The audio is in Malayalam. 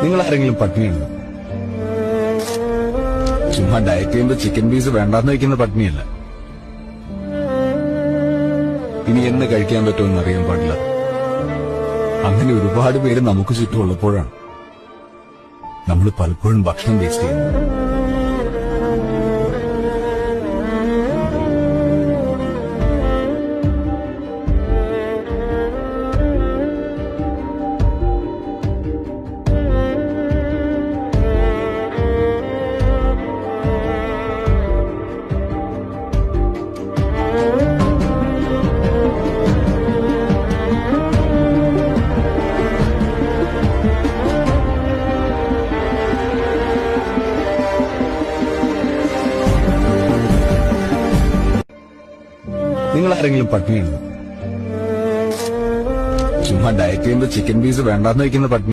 നിങ്ങൾ ആരെങ്കിലും പട്ടിണിയുണ്ടോ? ചുമ്മാ ഡയറ്റ് ചെയ്യുമ്പോൾ ചിക്കൻ പീസ് വേണ്ടാന്ന് വയ്ക്കുന്ന പട്ടിണിയല്ല. ഇനി എന്ന് കഴിക്കാൻ പറ്റുമെന്ന് അറിയാൻ പാടില്ല. അങ്ങനെ ഒരുപാട് പേര് നമുക്ക് ചുറ്റുമുള്ളപ്പോഴാണ് നമ്മൾ പലപ്പോഴും ഭക്ഷണം വേസ്റ്റ് ചെയ്യുന്നത്. നിങ്ങൾ ആരെങ്കിലും പട്ടിണിയുണ്ടോ? ചുമ്മാ ഡയറ്റ് ചെയ്യുമ്പോൾ ചിക്കൻ പീസ് വേണ്ടാന്ന് വയ്ക്കുന്ന പട്ടിണി